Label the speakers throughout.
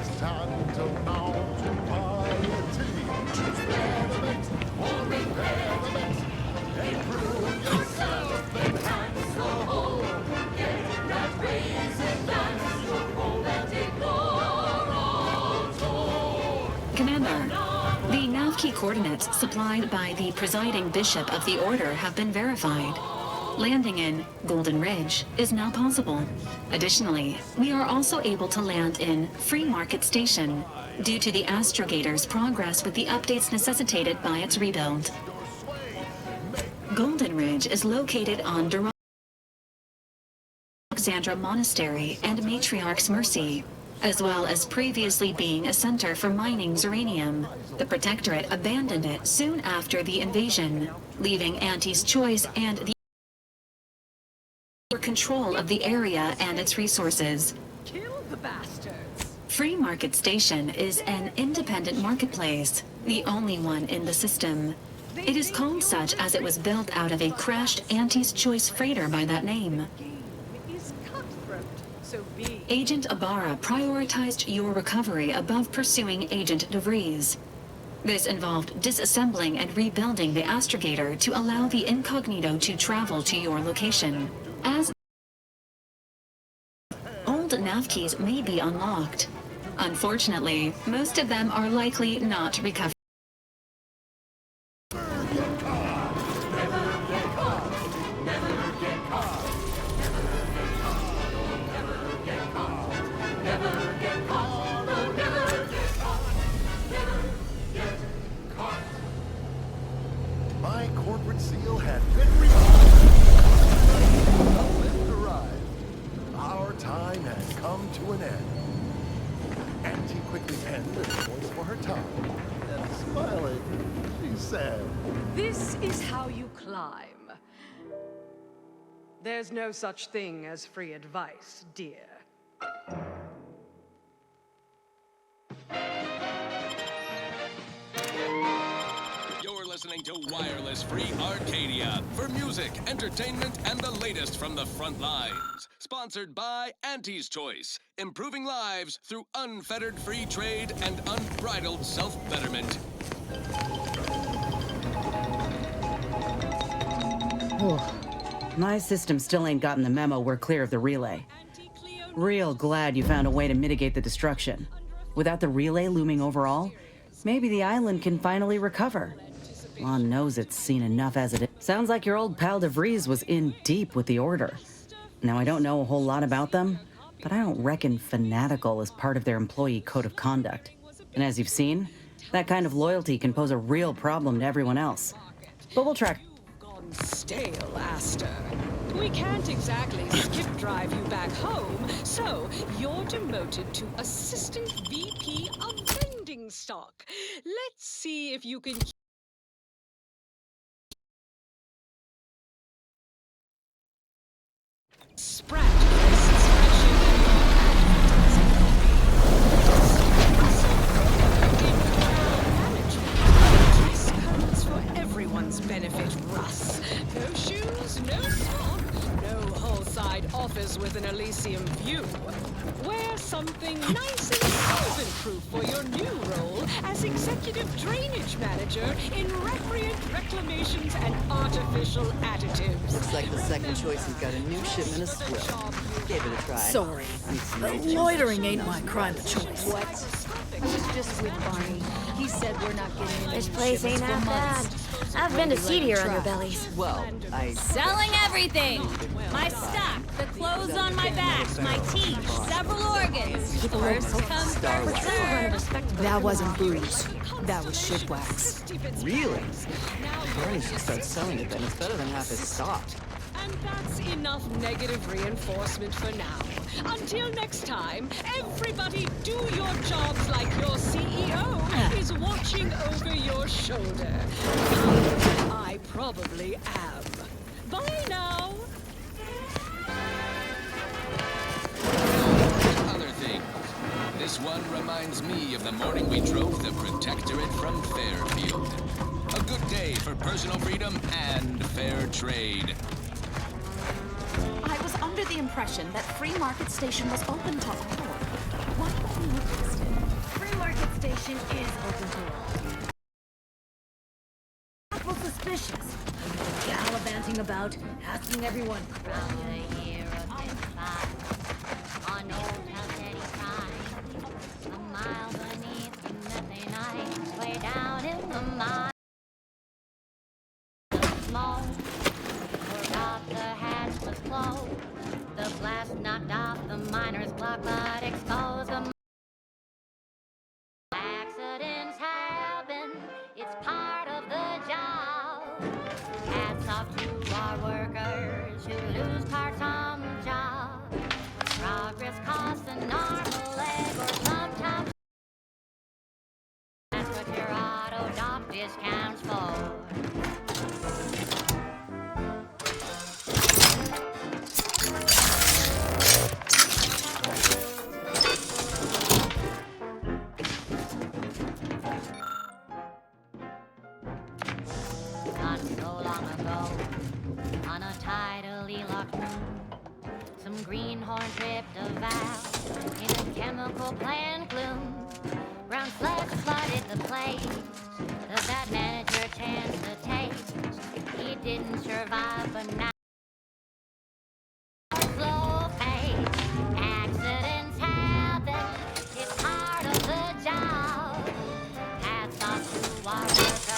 Speaker 1: is tantamount to piety. Choose betterment or repair the mess. Improve yourself and hands the whole. Get that raising glance, your hold and ignore all toll.
Speaker 2: Commander, the nav key coordinates supplied by the presiding bishop of the order have been verified. Landing in Golden Ridge is now possible. Additionally, we are also able to land in Free Market Station due to the astrogator's progress with the updates necessitated by its rebuild. Golden Ridge is located on Alexandra Monastery and Matriarch's Mercy, as well as previously being a center for mining uranium. The Protectorate abandoned it soon after the invasion, leaving Auntie's Choice and the control of the area and its resources.
Speaker 3: Kill the bastards.
Speaker 2: Free Market Station is an independent marketplace, the only one in the system. It is called such as it was built out of a crashed Auntie's Choice freighter by that name.
Speaker 3: Is cutthroat, so be.
Speaker 2: Agent Ibarra prioritized your recovery above pursuing Agent DeVries. This involved disassembling and rebuilding the astrogator to allow the incognito to travel to your location. As old nav keys may be unlocked. Unfortunately, most of them are likely not recoverable.
Speaker 1: My corporate seal had been removed. Our time has come to an end. Auntie quickly penned a voice for her tongue, and smiling, she said,
Speaker 3: This is how you climb. There's no such thing as free advice, dear.
Speaker 4: You're listening to Wireless Free Arcadia for music, entertainment, and the latest from the front lines. Sponsored by Auntie's Choice, improving lives through unfettered free trade and unbridled self-betterment.
Speaker 5: My system still ain't gotten the memo we're clear of the relay. Real glad you found a way to mitigate the destruction. Without the relay looming over all, maybe the island can finally recover. Lon knows it's seen enough as it is. Sounds like your old pal DeVries was in deep with the Order. Now, I don't know a whole lot about them, but I don't reckon fanatical is part of their employee code of conduct. And as you've seen, that kind of loyalty can pose a real problem to everyone else. But we'll track.
Speaker 3: Gone stale, Aster. We can't exactly skip drive you back home, so you're demoted to Assistant VP of Vending Stock. Let's see if you can Sprat faces fashion dress codes for everyone's benefit, Russ. No shoes, no sock, no whole-side office with an Elysium view. Wear something nice and solvent-proof for your new role as Executive Drainage Manager in Recreant Reclamations and Artificial Additives.
Speaker 6: Looks like the second choice has got a new shipment of swill. Gave it a try.
Speaker 7: Sorry, but loitering ain't my crime of choice.
Speaker 6: What?
Speaker 8: I was just with Barney. He said we're not getting any
Speaker 9: This place ain't half bad. I've been to seedier underbellies.
Speaker 6: Well,
Speaker 10: Selling everything! My stock, the clothes on my back, my teeth, several organs. First come, first served.
Speaker 7: That wasn't booze. That was shit wax.
Speaker 6: really? Barney should start selling it then. It's better than half his stock.
Speaker 3: And that's enough negative reinforcement for now. Until next time, everybody do your jobs like your CEO is watching over your shoulder. I probably am. Bye now.
Speaker 4: Other things. This one reminds me of the morning we drove the Protectorate from Fairfield. A good day for personal freedom and fair trade.
Speaker 10: I was under the impression that Free Market Station was open to all. Why were we requested?
Speaker 7: station is open to all. Awful suspicious. Gallivanting about, asking everyone.
Speaker 8: Round the year of 55, on old Chaldean time, a mile beneath the methane ice, way down in the mine. Smoke, forgot the hatch was closed. The blast knocked off the miner's clock, but exposed the accidents happen. It's part of the job. Hats off to our workers who lose parts on the job. Progress costs an arm, a leg, or sometimes that's what your auto doc discounts for. Not so long ago, on a tidally locked room, some greenhorn tripped a valve in a chemical plant gloom. Brown sludge flooded the place, the bad manager chance to taste. He didn't survive, but now slow pace. Accidents happen, it's part of the job. Hats off to our workers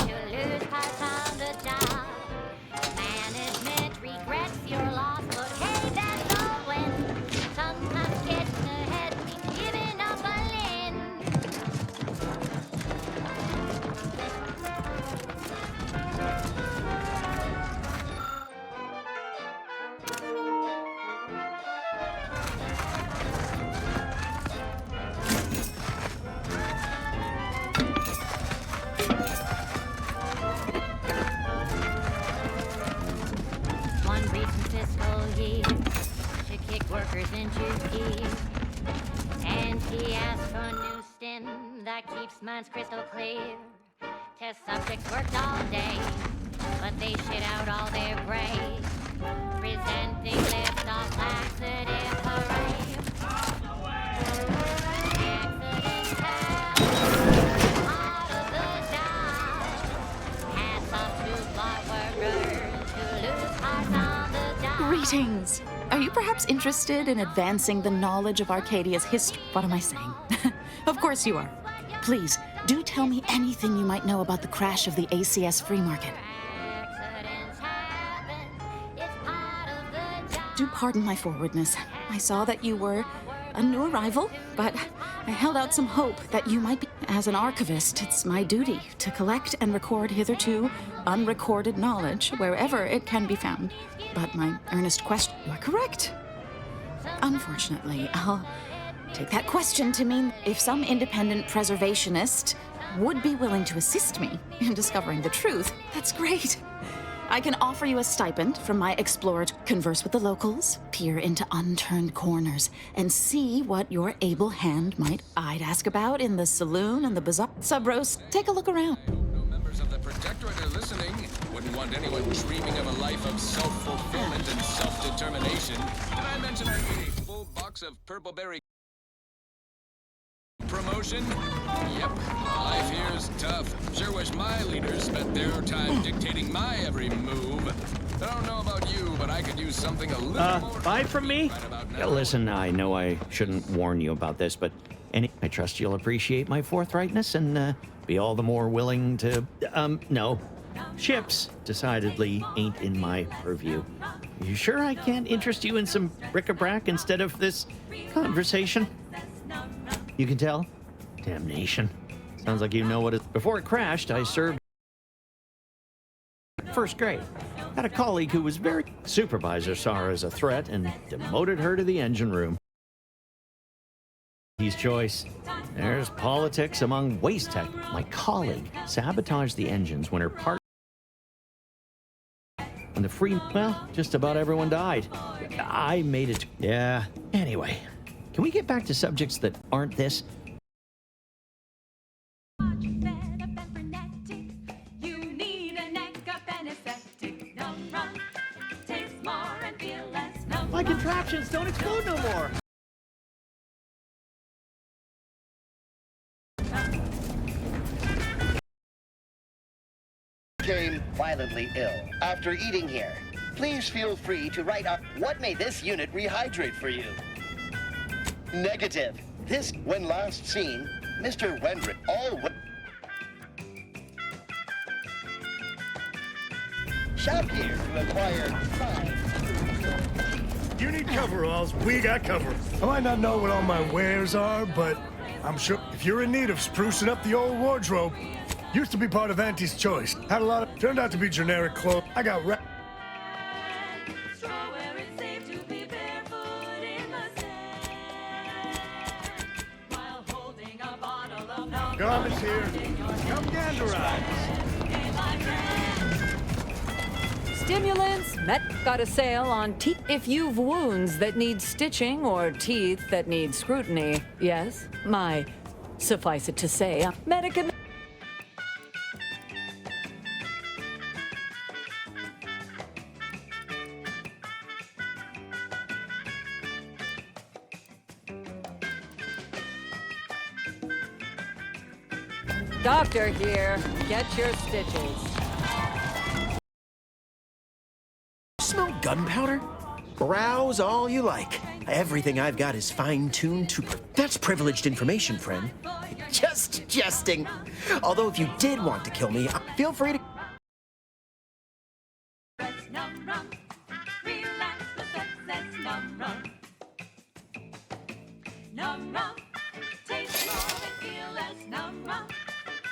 Speaker 8: who lose parts on the job. Management regrets your loss, but hey, that's a win. Sometimes getting ahead means giving up a limb. One recent fiscal year to kick workers into gear. And he asked for a new stim that keeps minds crystal clear. Test subjects worked all day, but they shit out all their grades. Presenting lift-off laxative parade. Accidents happen, part of the job. Hats off to bar workers who lose hearts on the job.
Speaker 11: Greetings! Are you perhaps interested in advancing the knowledge of Arcadia's history? What am I saying? Of course you are. Please, do tell me anything you might know about the crash of the ACS free market.
Speaker 8: Accidents happen, it's part of the job.
Speaker 11: Do pardon my forwardness. I saw that you were a new arrival, but I held out some hope that you might be. As an archivist, it's my duty to collect and record hitherto unrecorded knowledge wherever it can be found. But my earnest question, you are correct. Unfortunately, I'll take that question to mean if some independent preservationist would be willing to assist me in discovering the truth, that's great. I can offer you a stipend from my explorer to converse with the locals, peer into unturned corners, and see what your able hand might. I'd ask about in the saloon and the bazaar. Subros, take a look around.
Speaker 4: No members of the Protectorate are listening. Wouldn't want anyone dreaming of a life of self-fulfillment and self-determination. Did I mention I ate a full box of purple berry promotion? Yep, life here's tough. Sure wish my leaders spent their time dictating my every move. I don't know about you, but I could use something a little more...
Speaker 12: Buy from me?
Speaker 4: Right about now.
Speaker 12: Yeah, listen, I know I shouldn't warn you about this, but I trust you'll appreciate my forthrightness and be all the more willing to... no. Ships decidedly ain't in my purview. You sure I can't interest you in some bric-a-brac instead of this conversation? You can tell? Damnation. Sounds like you know what it... Before it crashed, I served first grade. Had a colleague who was very... Supervisor saw her as a threat and demoted her to the engine room. His choice. There's politics among waste tech. My colleague sabotaged the engines when her part... When the free... Well, just about everyone died. I made it... Yeah. Anyway, can we get back to subjects that aren't this? My contraptions don't explode no more.
Speaker 13: became violently ill after eating here. Please feel free to write up what made this unit rehydrate for you. Negative. This, when last seen, Mr. Wendrick, shop here to acquire 5.
Speaker 14: You need coveralls, we got cover. I might not know what all my wares are, but I'm sure if you're in need of sprucing up the old wardrobe, used to be part of Auntie's Choice. Had a lot of, turned out to be generic clothes. I got garments here. Come ganderize.
Speaker 15: Stimulants, got a sale on teeth. If you've wounds that need stitching or teeth that need scrutiny, yes, suffice it to say, medicament. Doctor here, get your stitches.
Speaker 16: Smell gunpowder? Browse all you like. Everything I've got is fine-tuned to... That's privileged information, friend. Just jesting. Although if you did want to kill me, feel free to...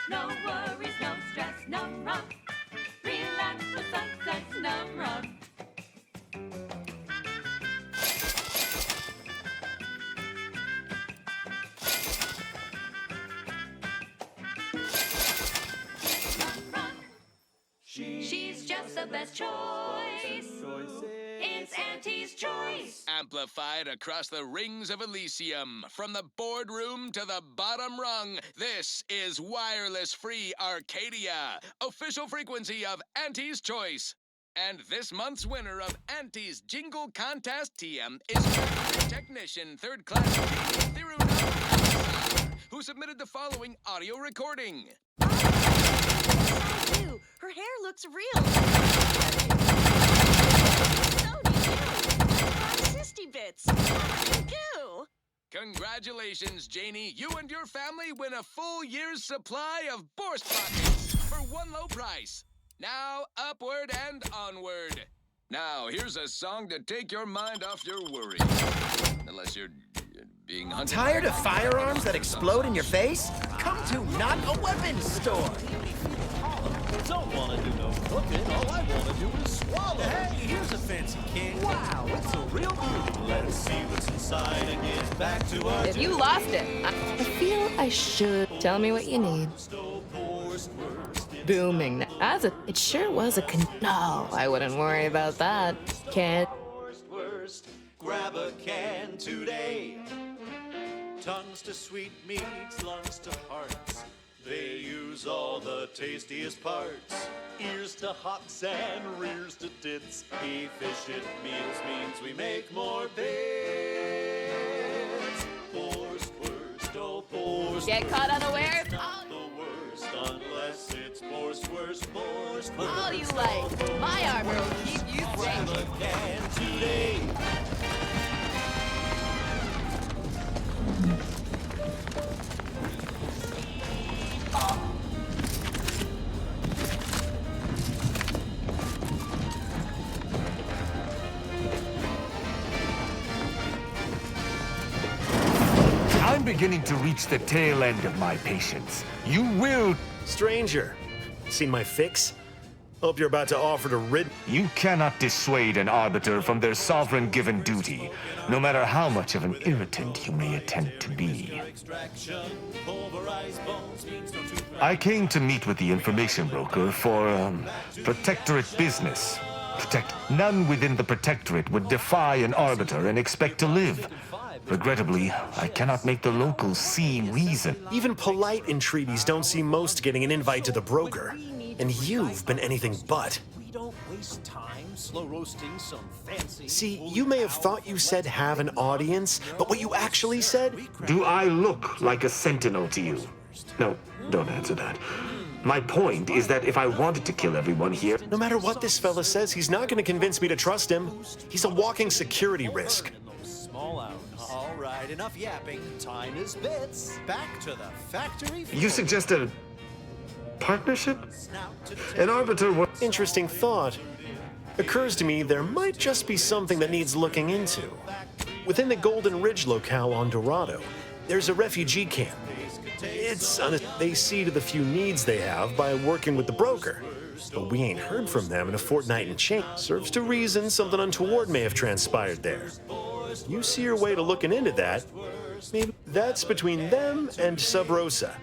Speaker 17: No worries, no stress, num rum. Relax with sunsets, num rum. She's just the best choice. It's Auntie's Choice.
Speaker 4: Amplified across the rings of Elysium, from the boardroom to the bottom rung, this is wireless free Arcadia, official frequency of Auntie's Choice. And this month's winner of Auntie's Jingle Contest TM is technician third class Thiruna, who submitted the following audio recording.
Speaker 9: Her hair looks real. Sisty bits. Goo.
Speaker 4: Congratulations, Janie. You and your family win a full year's supply of Borscht Pockets for one low price. Now, upward and onward. Now, here's a song to take your mind off your worries. Unless you're being hunted.
Speaker 16: Tired of firearms that explode in your face? Come to Not a Weapons Store.
Speaker 18: Don't want to do no cooking. All I want to do is swallow. Hey, here's a fancy king. Wow, it's a real beauty. Let's see what's inside and get back to our...
Speaker 15: If you lost it, I feel I should. Tell me what you need. Booming. It sure was a No, I wouldn't worry about that. Can't.
Speaker 18: Grab a can today. Tongues to sweet meats, lungs to hearts. They use all the tastiest parts. Ears to hocks and rears to tits. Efficient meals means we make more bits. Borscht, oh Borscht.
Speaker 15: Get caught unawares?
Speaker 18: Not the worst unless it's Borscht.
Speaker 15: All you like. My armor will keep you safe.
Speaker 18: Grab a can today.
Speaker 19: I'm beginning to reach the tail end of my patience. You will...
Speaker 14: Stranger, seen my fix? Hope you're about to offer to rid...
Speaker 19: You cannot dissuade an arbiter from their sovereign given duty, no matter how much of an irritant you may attempt to be. I came to meet with the information broker for, protectorate business. None within the protectorate would defy an arbiter and expect to live. Regrettably, I cannot make the locals see reason.
Speaker 14: Even polite entreaties don't see most getting an invite to the broker. And you've been anything but.
Speaker 18: We don't waste time slow roasting some fancy...
Speaker 14: See, you may have thought you said have an audience, but what you actually said...
Speaker 19: Do I look like a sentinel to you? No, don't answer that. My point is that if I wanted to kill everyone here...
Speaker 16: No matter what this fella says, he's not going to convince me to trust him. He's a walking security risk.
Speaker 18: Small out. All right, enough yapping. Time is bits. Back to the factory floor.
Speaker 19: You suggest a partnership? An arbiter would...
Speaker 16: Interesting thought. Occurs to me there might just be something that needs looking into. Within the Golden Ridge locale on Dorado, there's a refugee camp. They see to the few needs they have by working with the broker. But we ain't heard from them in a fortnight and change. Serves to reason something untoward may have transpired there. You see your way to looking into that. Maybe that's between them and Sub Rosa.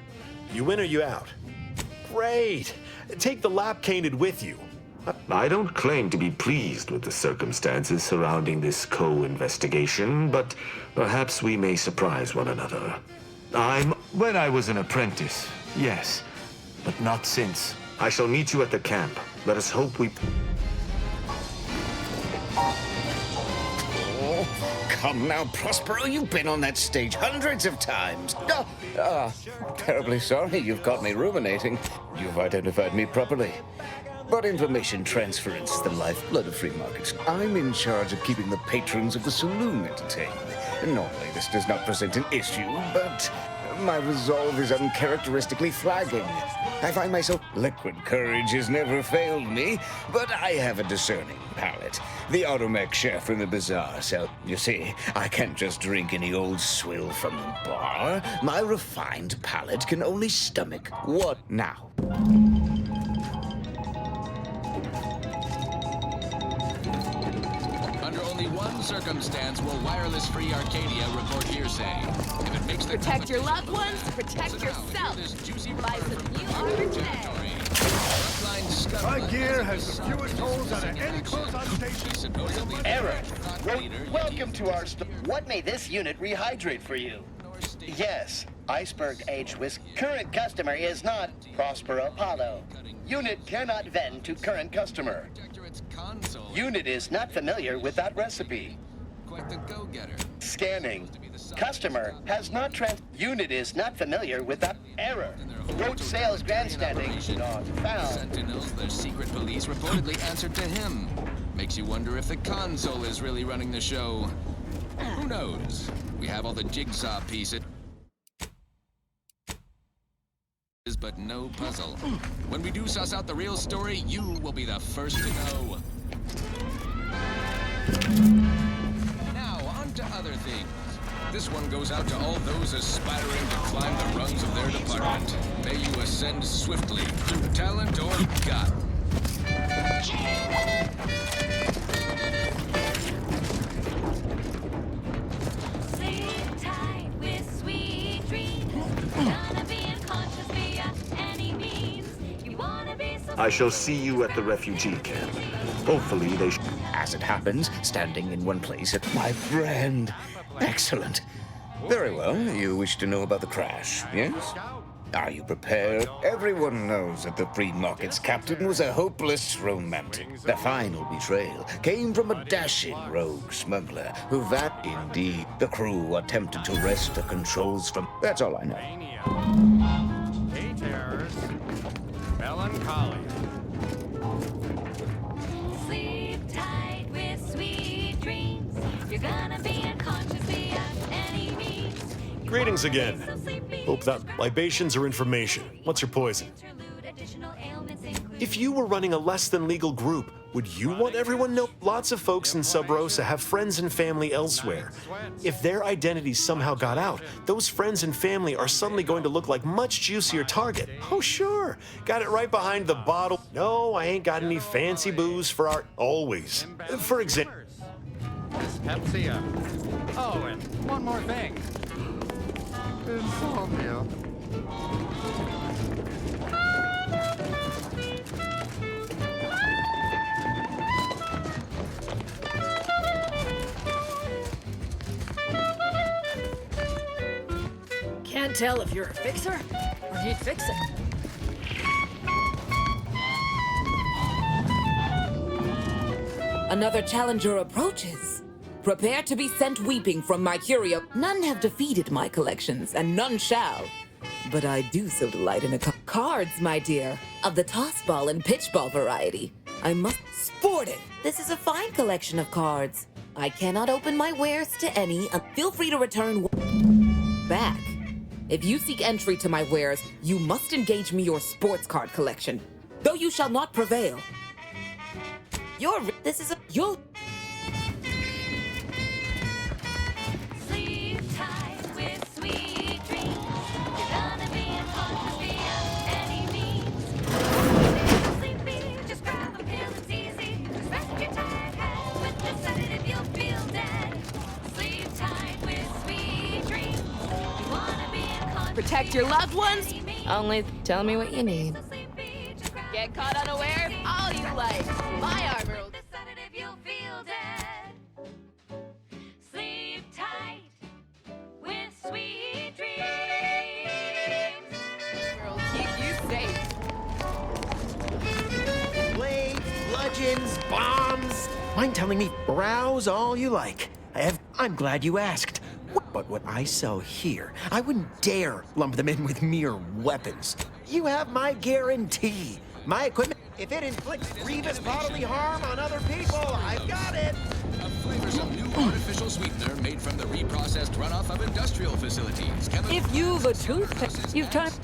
Speaker 16: You in or you out? Great. Take the lap caneted with you.
Speaker 19: I don't claim to be pleased with the circumstances surrounding this co-investigation, but perhaps we may surprise one another. When I was an apprentice, yes, but not since. I shall meet you at the camp. Let us hope we...
Speaker 20: Oh, come now, Prospero, you've been on that stage hundreds of times. Terribly sorry you've got me ruminating. You've identified me properly. But information transference is the lifeblood of free markets. I'm in charge of keeping the patrons of the saloon entertained. Normally this does not present an issue, but my resolve is uncharacteristically flagging. I find myself... Liquid courage has never failed me, but I have a discerning palate. The automech chef from the bazaar, so you see, I can't just drink any old swill from the bar. My refined palate can only stomach what now?
Speaker 4: Only one circumstance will wireless-free Arcadia record hearsay. If it makes the
Speaker 10: Protect your loved ones, protect yourself. Buy some new armor today.
Speaker 14: My gear has the fewest holes out of any close-on station.
Speaker 13: Error. Welcome to our store. What may this unit rehydrate for you? Yes, iceberg aged whiskey. Current customer is not Prospero Apollo. Unit cannot vend to current customer. Unit is not familiar with that recipe.
Speaker 4: Quite the go-getter.
Speaker 13: Scanning. Customer has not Unit is not familiar with that error. Road sales grandstanding not found.
Speaker 4: Sentinels, the secret police, reportedly answered to him. Makes you wonder if the console is really running the show. Who knows? We have all the jigsaw pieces, but no puzzle. When we do suss out the real story, you will be the first to know. Now, on to other things. This one goes out to all those aspiring to climb the rungs of their department. May you ascend swiftly through talent or gut.
Speaker 17: Sleep tight with sweet dreams. Gonna be unconscious via any means. You wanna be so...
Speaker 19: I shall see you at the refugee camp. Hopefully they...
Speaker 20: As it happens, standing in one place at my friend. Excellent. Very well. You wish to know about the crash, yes? Are you prepared? Everyone knows that the free market's captain was a hopeless romantic. The final betrayal came from a dashing rogue smuggler who indeed. The crew attempted to wrest the controls from... That's all I know.
Speaker 21: Hey, terrors. Melancholy.
Speaker 17: Sleep tight with sweet dreams. You're gonna be unconscious via any means.
Speaker 16: Greetings again. Hope that libations are information. What's your poison? If you were running a less-than-legal group, would you want everyone to know? Lots of folks in Sub Rosa have friends and family elsewhere. If their identities somehow got out, those friends and family are suddenly going to look like much juicier target. Oh, sure. Got it right behind the bottle. No, I ain't got any fancy booze for our... Always. For example...
Speaker 21: This Pepsi up. Oh, and one more thing. Insomnia.
Speaker 7: Can't tell if you're a fixer or need fixing.
Speaker 22: Another challenger approaches. Prepare to be sent weeping from my curio. None have defeated my collections, and none shall. but I do so delight in cards, my dear, of the toss ball and pitch ball variety. I must sport it. This is a fine collection of cards. I cannot open my wares to any. Feel free to return back. If you seek entry to my wares, you must engage me your sports card collection, though you shall not prevail. You'll
Speaker 17: Sleep tight with sweet dreams. You're gonna be unconscious via any means. Sleepy, just grab a pill, it's easy. Just rest your tired head with the sedative, you'll feel dead. Sleep tight with sweet dreams. You wanna be unconscious.
Speaker 1: Protect your loved ones? Only tell me what you need. Get caught unaware? All you like. My armor will...
Speaker 17: You'll feel dead. Sleep tight with sweet dreams.
Speaker 1: Will keep you safe.
Speaker 16: Blades, bludgeons, bombs. Mind telling me, browse all you like. I'm glad you asked. But what I sell here, I wouldn't dare lump them in with mere weapons. You have my guarantee. My equipment, if it inflicts grievous bodily harm on other people, I've got it.
Speaker 4: A flavorsome new artificial sweetener made from the reprocessed runoff of industrial facilities.
Speaker 15: If you've a tooth,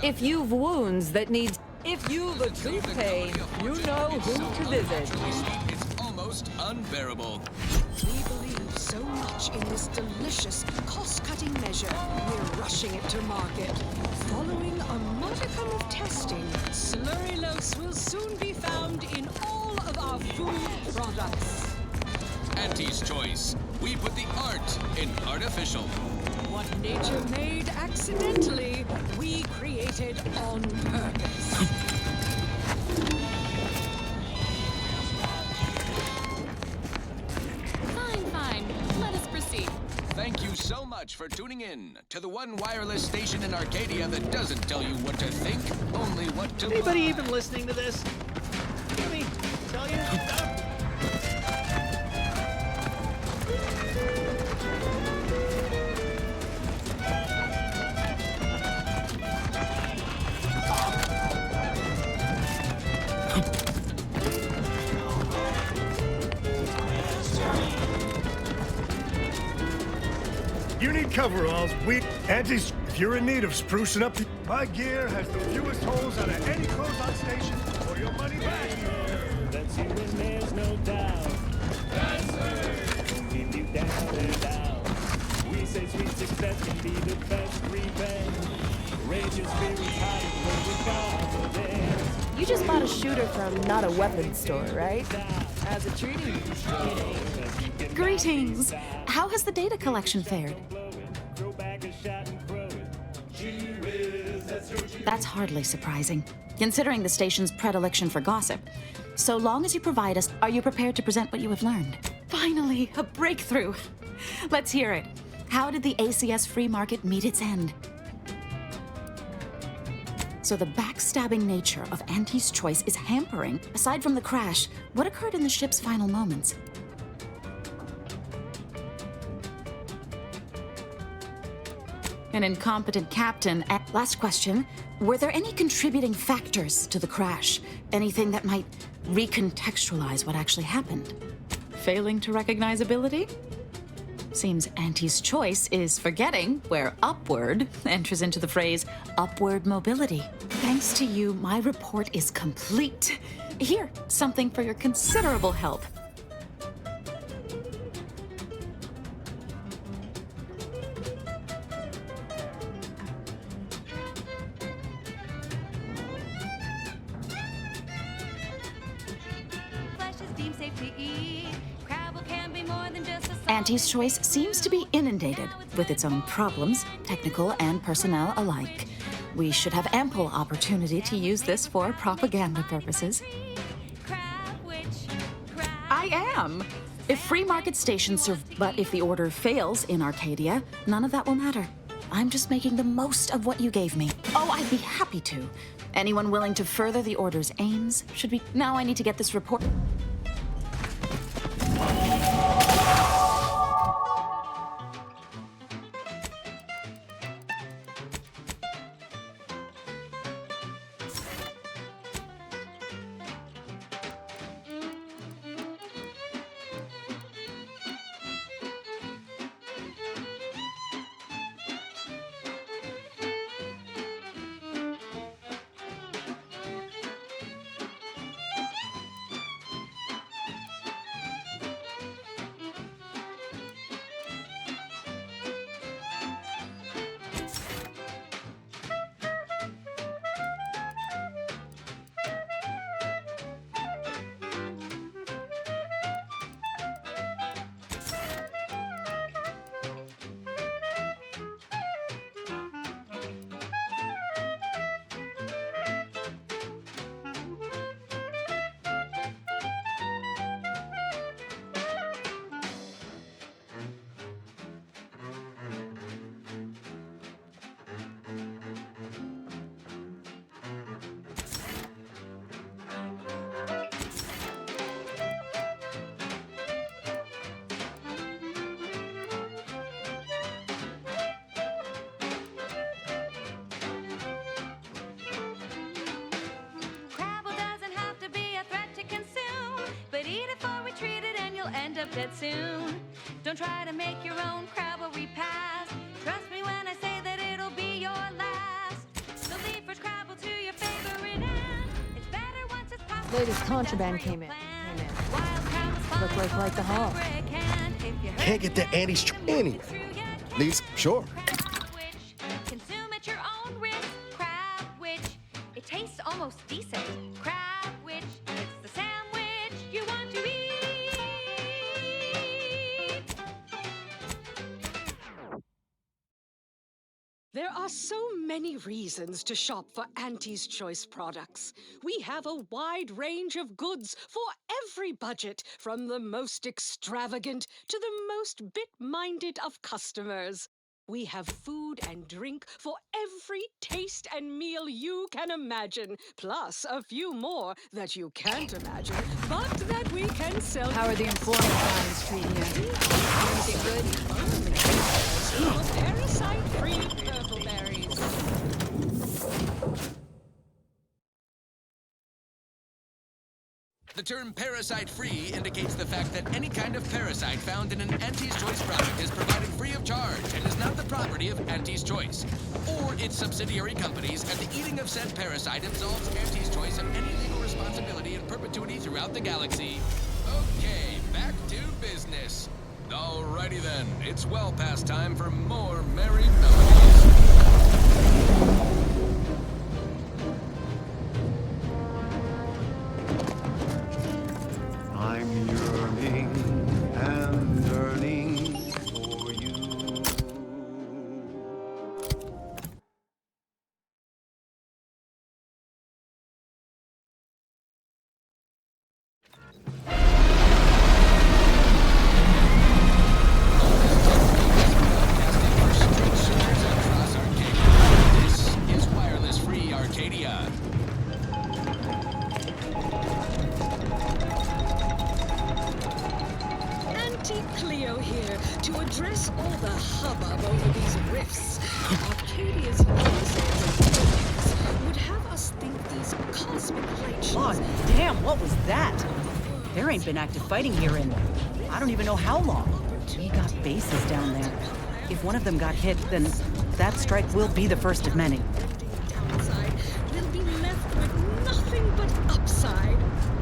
Speaker 15: if you've wounds that need, if you've a tooth pain, you know who to visit.
Speaker 4: It's almost unbearable.
Speaker 3: We believe so much in this delicious, cost-cutting measure, we're rushing it to market. Following a modicum of testing, slurry loaves will soon be found in all of our food products.
Speaker 4: Auntie's Choice. We put the art in artificial.
Speaker 3: What nature made accidentally, we created on purpose.
Speaker 10: Fine. Let us proceed.
Speaker 4: Thank you so much for tuning in to the one wireless station in Arcadia that doesn't tell you what to think, only what to
Speaker 12: Anybody
Speaker 4: buy.
Speaker 12: even listening to this? Let me tell you.
Speaker 14: You need coveralls. Aunties, if you're in need of sprucing up, my gear has the fewest holes out of any close-on station, or your money back.
Speaker 2: That's you and there's no doubt. That's her. Won't leave you down and out. We say sweet success can be the best revenge. Rage is very high with confidence.
Speaker 1: You just bought a shooter from not a weapons store, right? How's it treating you?
Speaker 11: Greetings. How has the data collection fared? That's hardly surprising, considering the station's predilection for gossip. So long as you provide us, are you prepared to present what you have learned? Finally, a breakthrough. Let's hear it. How did the ACS free market meet its end? So the backstabbing nature of Auntie's Choice is hampering, aside from the crash, what occurred in the ship's final moments? An incompetent captain. Last question. Were there any contributing factors to the crash? Anything that might recontextualize what actually happened? Failing to recognize ability? Seems Auntie's Choice is forgetting where upward enters into the phrase upward mobility. Thanks to you, my report is complete. Here, something for your considerable help. Auntie's Choice seems to be inundated with its own problems, technical and personnel alike. We should have ample opportunity to use this for propaganda purposes. I am. If free market stations serve, but if the order fails in Arcadia, none of that will matter. I'm just making the most of what you gave me. Oh, I'd be happy to. Anyone willing to further the order's aims should be... Now I need to get this report...
Speaker 17: up dead soon. Don't try to make your own crab or repast. Trust me when I say that it'll be your last. So leave for Scrabble to your favorite end. It's better once it's possible.
Speaker 15: Latest contraband came in. Looked like the hall.
Speaker 16: Can't get that Annie's anywhere. These, sure.
Speaker 17: Consume at your own risk. Crab witch. It tastes almost decent. Crab witch. It's the sandwich you want to eat.
Speaker 3: There are so many reasons to shop for Auntie's Choice products. We have a wide range of goods for every budget, from the most extravagant to the most bit-minded of customers. We have food and drink for every taste and meal you can imagine, plus a few more that you can't imagine, but that we can sell.
Speaker 15: How are the employment lines treating you? Anything good?
Speaker 3: Parasite-free purple berries.
Speaker 4: The term parasite-free indicates the fact that any kind of parasite found in an Auntie's Choice product is provided free of charge and is not the property of Auntie's Choice or its subsidiary companies, and the eating of said parasite absolves Auntie's Choice of any legal responsibility in perpetuity throughout the galaxy. Okay, back to business. Alrighty then, it's well past time for more merry melodies.
Speaker 5: I'm yearning and yearning for you.
Speaker 4: This is Wireless Free Arcadia.
Speaker 3: Auntie Cleo here to address all the hubbub over these rifts. Arcadia's nonsense would have us think these cosmic light
Speaker 6: Oh, damn, what was that? There ain't been active fighting here in, I don't even know how long. We got bases down there. If one of them got hit, then that strike will be the first of many.
Speaker 3: downside, we'll be left with nothing but upside.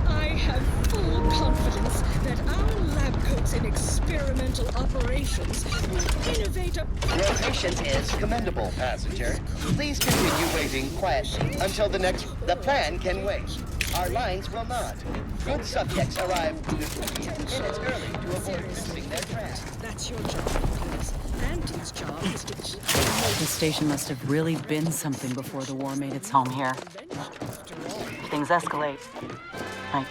Speaker 3: I have full confidence that our lab coats in experimental operations will innovate a...
Speaker 13: Your patience is commendable, passenger. Please continue waiting quietly until the plan can wait. Our lines will not. Good subjects arrive 10 minutes early to avoid losing their track.
Speaker 3: That's your job, please. Auntie's job is to keep...
Speaker 6: This station must have really been something before the war made its home here. Things escalate. Might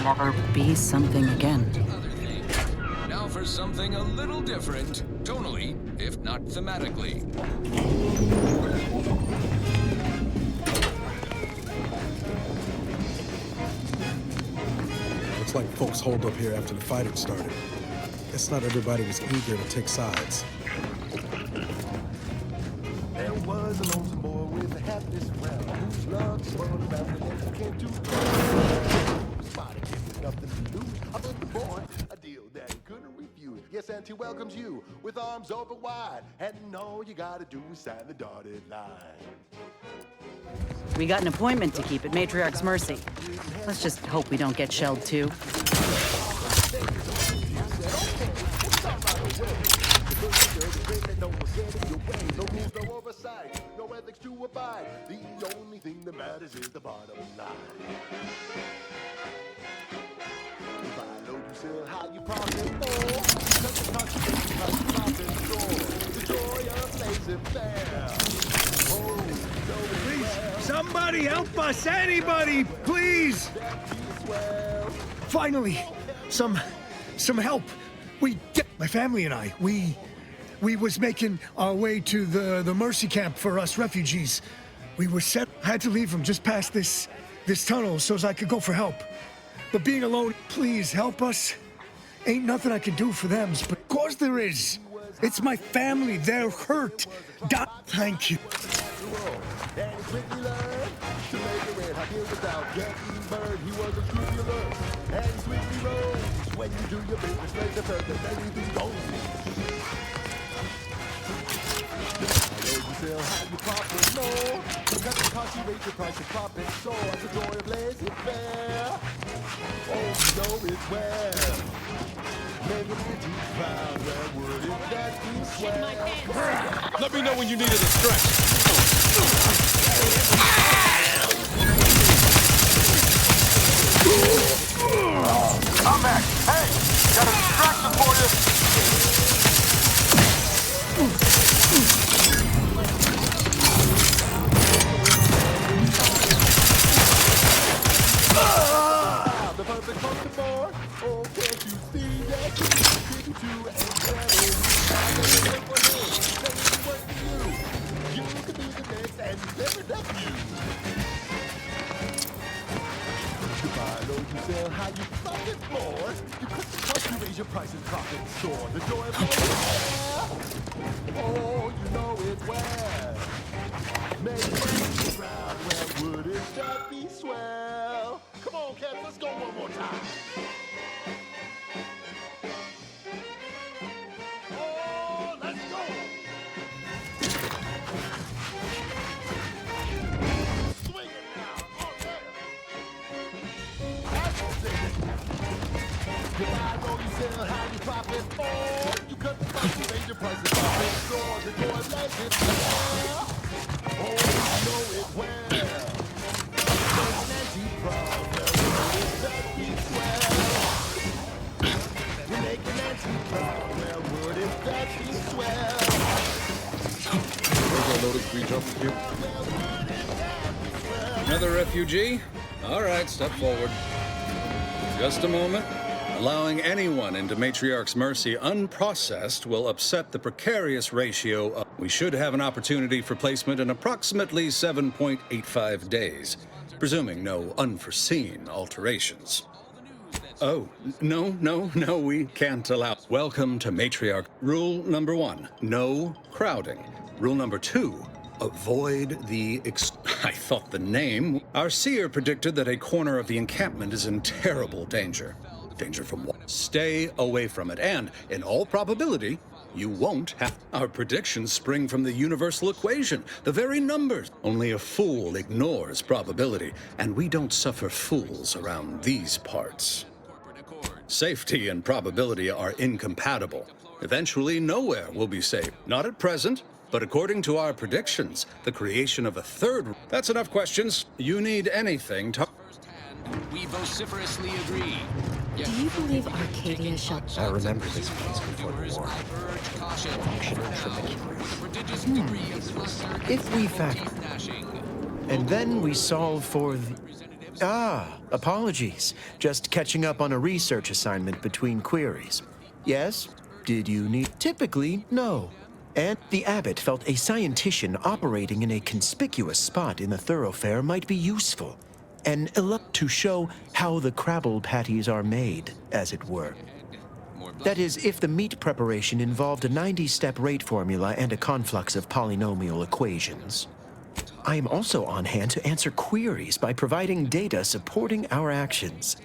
Speaker 6: never be something again.
Speaker 4: Now for something a little different, tonally, if not thematically.
Speaker 23: Looks like folks holed up here after the fighting started. Guess not everybody was eager to take sides.
Speaker 5: There was a lonesome boy with a happiness around, whose love swirled around the neck came to spotted him with nothing to lose. I put the boy a deal that he couldn't refuse. Yes, Auntie welcomes you with arms open wide, and all you gotta do is sign the dotted line.
Speaker 6: We got an appointment to keep at Matriarch's mercy. Let's just hope we don't get shelled too.
Speaker 5: No rules, no oversight, no ethics to abide. The only thing that matters is the bottom line. Buy low, you sell high, you profit more. Cut the contradiction, how you profit store. The joy of laissez-faire. Oh,
Speaker 14: Please, somebody help us! Anybody, please! Finally, some help. My family and I, we was making our way to the mercy camp for us refugees. We were set. I had to leave from just past this tunnel so as I could go for help. But being alone, please help us. Ain't nothing I can do for them, but of course there is. It's my family. They're hurt. Thank you.
Speaker 5: And quickly learned to make a red hot deal without getting burned. He was a scrupulous and swiftly rose. When you do your business, make the fact that everything goes. Sell how you profit more. You got the cost, you raise your price, and profit soar. The joy of laissez-faire. Oh, you know it's well. Making it proud. Where would it that be swell?
Speaker 8: Let me know when you needed a stretch.
Speaker 5: I'm back. Hey, got a distraction for you. The perfect monkey boy. Oh, can't you see that? You to and you can be the next and never duck you. You buy low, you sell high, you profit more. You cut the cost, you raise your price and profit soar. The joy of oh, you know it well. Make it proud. Where wouldn't that be swell? Come on, cats, let's go one more time. Oh, let's go. Swing it now. Oh, yeah. That's it. You buy low, you sell high, you profit more. You cut the price, you raise your price and profit soar. The joy of life is well. Oh, you know it well. Making Nancy proud. Where would that be swell? You're making Nancy proud. Where would that be swell?
Speaker 8: Where's our loaded free jump with you? Another refugee? All right, step forward. Just a moment. Allowing anyone into Matriarch's mercy unprocessed will upset the precarious ratio of... We should have an opportunity for placement in approximately 7.85 days, presuming no unforeseen alterations. Oh, no, we can't allow... Welcome to Matriarch. Rule number 1, no crowding. Rule number 2, avoid the... I thought the name... Our seer predicted that a corner of the encampment is in terrible danger. Danger from what? Stay away from it, and, in all probability, you won't have... Our predictions spring from the universal equation, the very numbers. Only a fool ignores probability, and we don't suffer fools around these parts. Safety and probability are incompatible. Eventually, nowhere will be safe. Not at present, but according to our predictions, the creation of a third... That's enough questions. You need anything to...
Speaker 4: We vociferously agree.
Speaker 11: Do you believe Arcadia shall...
Speaker 16: I remember this place before the war. Functional trajectory. If we fact... And then we solve for the... apologies. Just catching up on a research assignment between queries. Yes? Did you need... Typically, no. And the abbot felt a scientician operating in a conspicuous spot in the thoroughfare might be useful. And to show how the crabble patties are made, as it were. That is, if the meat preparation involved a 90-step rate formula and a conflux of polynomial equations. I am also on hand to answer queries by providing data supporting our actions.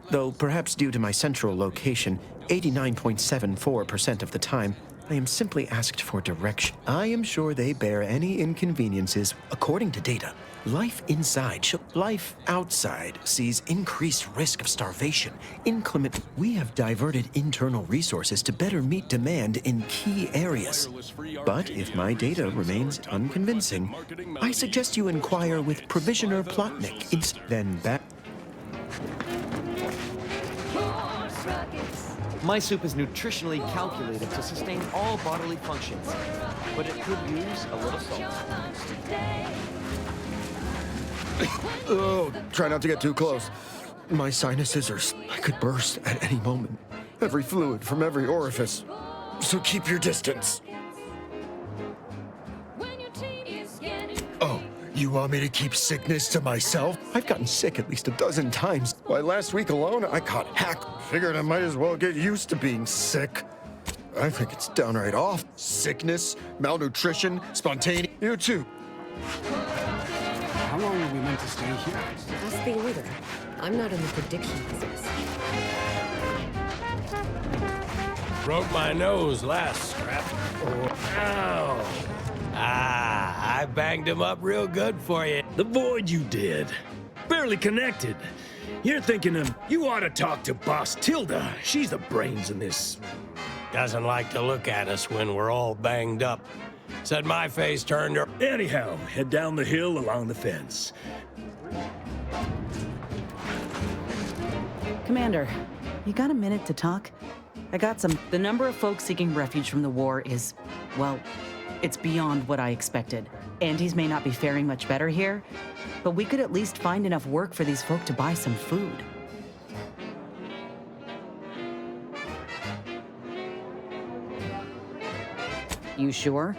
Speaker 16: Though perhaps due to my central location, 89.74% of the time, I am simply asked for direction. I am sure they bear any inconveniences. According to data, life outside sees increased risk of starvation, inclement. We have diverted internal resources to better meet demand in key areas. But if my data remains unconvincing, I suggest you inquire with Provisioner Plotnik. Then back.
Speaker 12: My soup is nutritionally calculated to sustain all bodily functions, but it could use a little salt.
Speaker 16: Oh, try not to get too close. My sinuses are... I could burst at any moment. Every fluid from every orifice. So keep your distance. Oh, you want me to keep sickness to myself? I've gotten sick at least a dozen times. Why, last week alone, I caught hack. Figured I might as well get used to being sick. I think it's downright off. Sickness, malnutrition, spontaneous. You too.
Speaker 9: How long are we meant to stay here?
Speaker 18: Ask the order. I'm not in the prediction business.
Speaker 9: broke my nose last scrap. Ow! I banged him up real good for you.
Speaker 2: The void you did. Barely connected. You're thinking you ought to talk to Boss Tilda. She's the brains in this.
Speaker 9: Doesn't like to look at us when we're all banged up. Said my face turned her.
Speaker 2: Anyhow, head down the hill along the fence.
Speaker 6: Commander, you got a minute to talk? I got some. The number of folks seeking refuge from the war is, well, it's beyond what I expected. Andes may not be faring much better here, but we could at least find enough work for these folk to buy some food. You sure?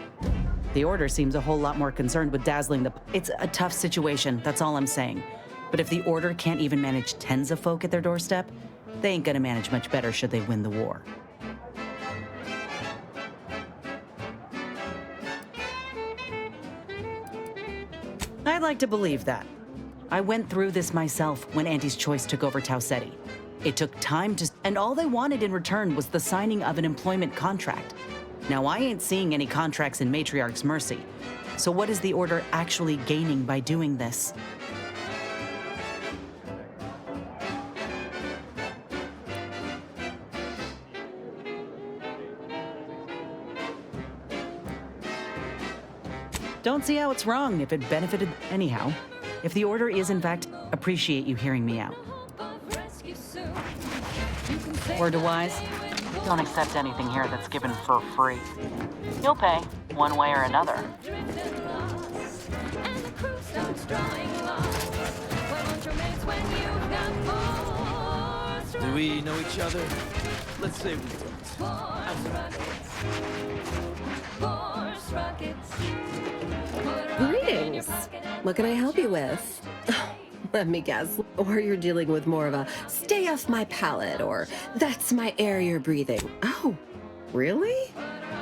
Speaker 6: The Order seems a whole lot more concerned with dazzling the... It's a tough situation, that's all I'm saying. But if the Order can't even manage tens of folk at their doorstep, they ain't gonna manage much better should they win the war. I'd like to believe that. I went through this myself when Auntie's Choice took over Tau Ceti. It took time to... And all they wanted in return was the signing of an employment contract. Now, I ain't seeing any contracts in Matriarch's Mercy. So what is the Order actually gaining by doing this? Don't see how it's wrong if it benefited. Anyhow, if the Order is in fact, appreciate you hearing me out. Word to wise, don't accept anything here that's given for free. You'll pay, one way or another.
Speaker 18: Do we know each other? Let's say we don't.
Speaker 19: Greetings. What can I help you with? Let me guess. Or you're dealing with more of a stay off my palate or that's my air you're breathing. Oh, really?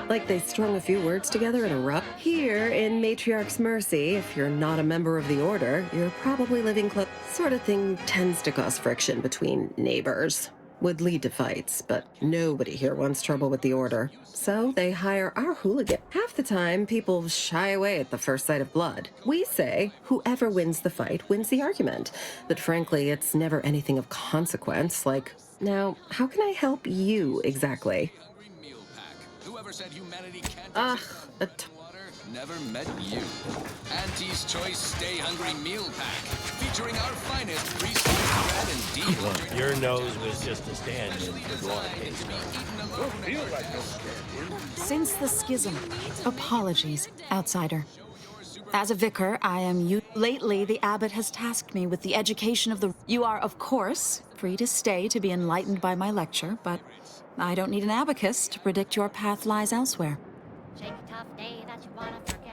Speaker 19: Like they strung a few words together in a row? Here in Matriarch's Mercy, if you're not a member of the Order, you're probably living close. Sort of thing tends to cause friction between neighbors. Would lead to fights, but nobody here wants trouble with the Order. So they hire our hooligan. Half the time, people shy away at the first sight of blood. We say, whoever wins the fight wins the argument. But frankly, it's never anything of consequence, like, now, how can I help you exactly?
Speaker 4: Whoever said humanity can't
Speaker 19: Ugh,
Speaker 4: never met you. Auntie's Choice Stay Hungry Meal Pack, featuring our finest pre-sliced bread and deep.
Speaker 9: Look, your nose was just a stand-in for
Speaker 11: Since the schism, apologies, outsider. As a vicar, I am you. Lately, the abbot has tasked me with the education of the... You are, of course, free to stay to be enlightened by my lecture, but I don't need an abacus to predict your path lies elsewhere.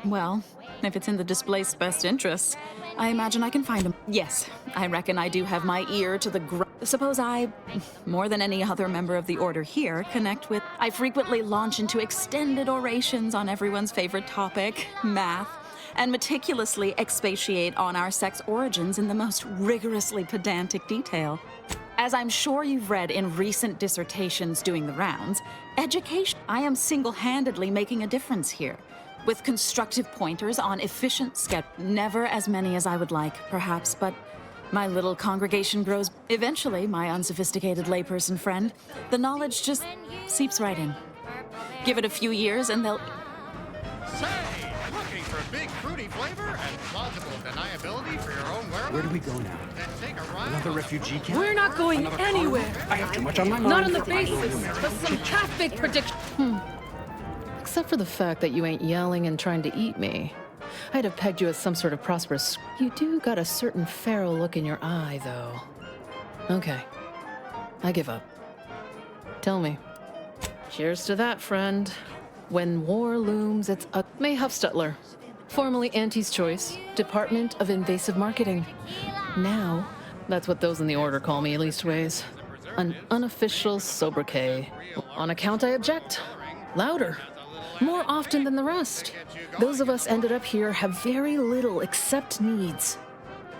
Speaker 11: Well, if it's in the displaced's best interests, I imagine I can find him. Yes, I reckon I do have my ear to the Suppose I, more than any other member of the Order here, connect with... I frequently launch into extended orations on everyone's favorite topic, math, and meticulously expatiate on our sex origins in the most rigorously pedantic detail. As I'm sure you've read in recent dissertations doing the rounds, education... I am single-handedly making a difference here, with constructive pointers on efficient schedule. Never as many as I would like, perhaps, but my little congregation grows. Eventually, my unsophisticated layperson friend, the knowledge just seeps right in. Give it a few years and they'll...
Speaker 21: Say, looking for big fruity flavor and plausible deniability for your own wearable?
Speaker 24: Where do we go now?
Speaker 21: Then take a ride.
Speaker 24: Another refugee camp?
Speaker 7: We're not going anywhere.
Speaker 24: I have too much on my mind.
Speaker 7: Not on the
Speaker 24: for my
Speaker 7: basis
Speaker 24: American
Speaker 7: of some half-baked prediction.
Speaker 25: Except for the fact that you ain't yelling and trying to eat me. I'd have pegged you as some sort of prosperous... You do got a certain feral look in your eye, though. Okay. I give up. Tell me. Cheers to that, friend. When war looms, it's a... May Huffstutler, formerly Auntie's Choice, Department of Invasive Marketing. Now, that's what those in the Order call me, leastways. An unofficial sobriquet. On account I object. Louder. More often than the rest. Those of us ended up here have very little except needs.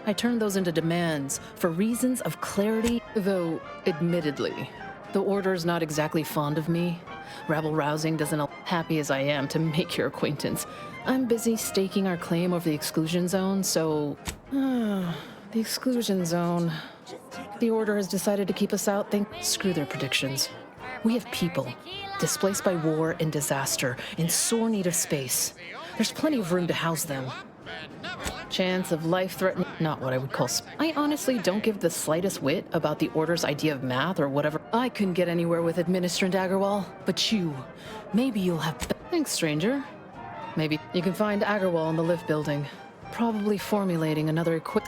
Speaker 25: I turn those into demands for reasons of clarity, though, admittedly, the Order's not exactly fond of me. Rabble-rousing doesn't happy as I am to make your acquaintance. I'm busy staking our claim over the exclusion zone, so... the exclusion zone. The Order has decided to keep us out. Screw their predictions. We have people, displaced by war and disaster, in sore need of space. There's plenty of room to house them. Chance of life-threatening... Not what I would call... I honestly don't give the slightest whit about the Order's idea of math or whatever. I couldn't get anywhere with Administrant Agarwal, but you... Maybe you'll have... Thanks, stranger. Maybe you can find Agarwal in the lift building. Probably formulating another
Speaker 1: What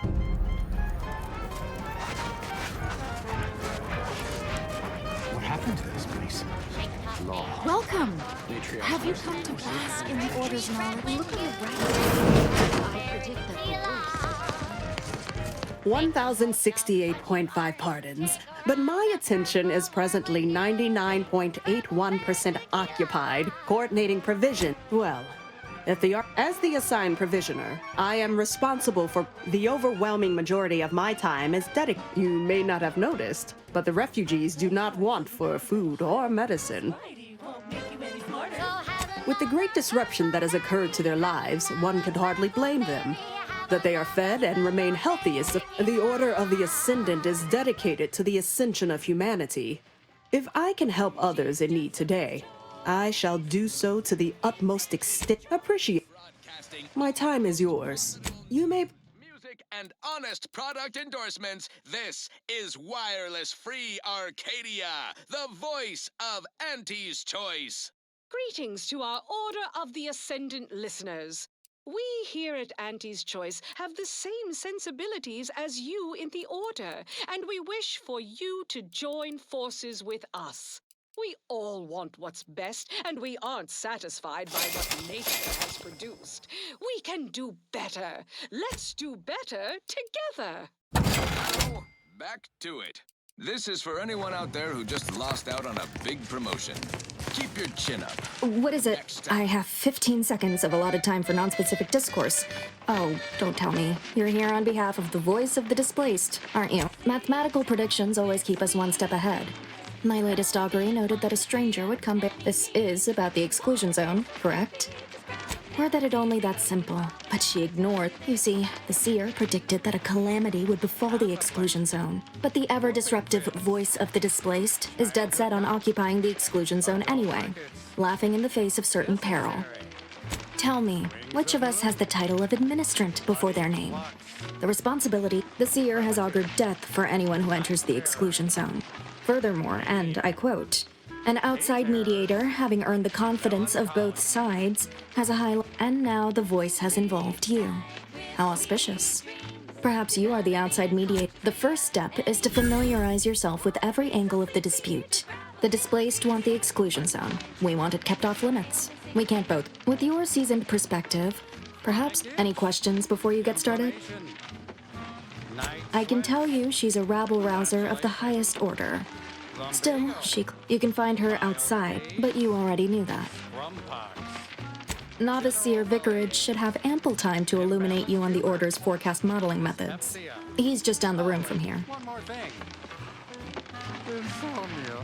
Speaker 1: happened to this place? Law.
Speaker 11: Welcome.
Speaker 1: Matriarch.
Speaker 11: Have you come to bask in the Order's knowledge? Looking around, I predict that the voice...
Speaker 10: 1,068.5 pardons, but my attention is presently 99.81% occupied, coordinating provision. Well, as the assigned provisioner, I am responsible for the overwhelming majority of my time is dedicated. You may not have noticed, but the refugees do not want for food or medicine. With the great disruption that has occurred to their lives, one could hardly blame them. That they are fed and remain healthy is the Order of the Ascendant is dedicated to the ascension of humanity. If I can help others in need today, I shall do so to the utmost extent. Appreciate. My time is yours. You may...
Speaker 4: Music and honest product endorsements. This is Wireless Free Arcadia, the voice of Auntie's Choice.
Speaker 3: Greetings to our Order of the Ascendant listeners. We here at Auntie's Choice have the same sensibilities as you in the Order, and we wish for you to join forces with us. We all want what's best, and we aren't satisfied by what nature has produced. We can do better. Let's do better together.
Speaker 4: Now, back to it. This is for anyone out there who just lost out on a big promotion. Keep your chin up.
Speaker 20: What is it? I have 15 seconds of allotted time for non-specific discourse. Oh, don't tell me. You're here on behalf of the voice of the displaced, aren't you? Mathematical predictions always keep us one step ahead. My latest augury noted that a stranger would come back. This is about the exclusion zone, correct? Or that it only that simple, but she ignored. You see, the seer predicted that a calamity would befall the exclusion zone. But the ever-disruptive voice of the displaced is dead set on occupying the exclusion zone anyway, laughing in the face of certain peril. Tell me, which of us has the title of administrant before their name? The responsibility, the seer has augured death for anyone who enters the exclusion zone. Furthermore, and I quote, an outside mediator, having earned the confidence of both sides, has a high... And now the voice has involved you. How auspicious. Perhaps you are the outside mediator. The first step is to familiarize yourself with every angle of the dispute. The displaced want the exclusion zone. We want it kept off limits. We can't both. With your seasoned perspective, perhaps any questions before you get started? I can tell you she's a rabble-rouser of the highest order. Still, you can find her outside, but you already knew that. Novice Seer Vicarage should have ample time to illuminate you on the Order's forecast modeling methods. He's just down the room from here.
Speaker 21: One more thing. Insomnia.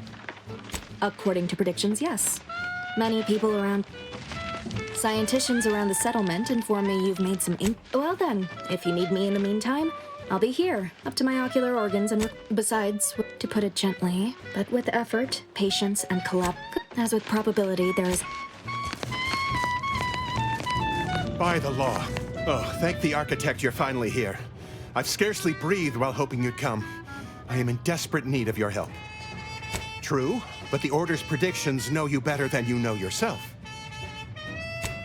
Speaker 20: According to predictions, yes. Many people around... Scienticians around the settlement inform me you've made some ink. Well then, if you need me in the meantime, I'll be here, up to my ocular organs and... Besides, to put it gently, but with effort, patience, and as with probability, there is...
Speaker 22: By the law. Oh, thank the architect you're finally here. I've scarcely breathed while hoping you'd come. I am in desperate need of your help. True, but the Order's predictions know you better than you know yourself.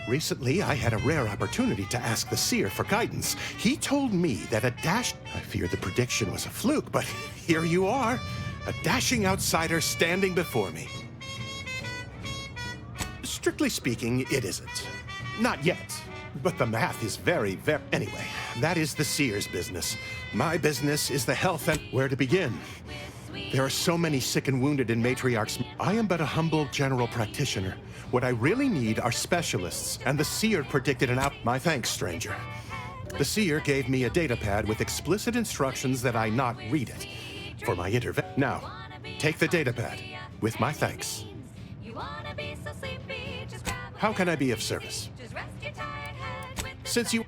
Speaker 22: Recently, I had a rare opportunity to ask the seer for guidance. He told me that I feared the prediction was a fluke, but here you are, a dashing outsider standing before me. Strictly speaking, it isn't. Not yet. But the math is very... Anyway, that is the seer's business. My business is the health and... Where to begin? There are so many sick and wounded in Matriarchs. I am but a humble general practitioner. What I really need are specialists, and the seer predicted an out... My thanks, stranger. The seer gave me a datapad with explicit instructions that I not read it for my intervention. Now, take the datapad, with my thanks. How can I be of service? Since you...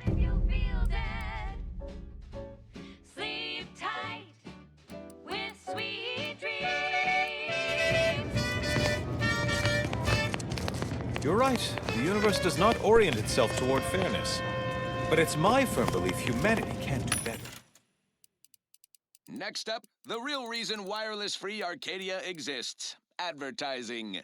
Speaker 13: You're right. The universe does not orient itself toward fairness. But it's my firm belief humanity can do better.
Speaker 4: Next up, the real reason wireless-free Arcadia exists. Advertising.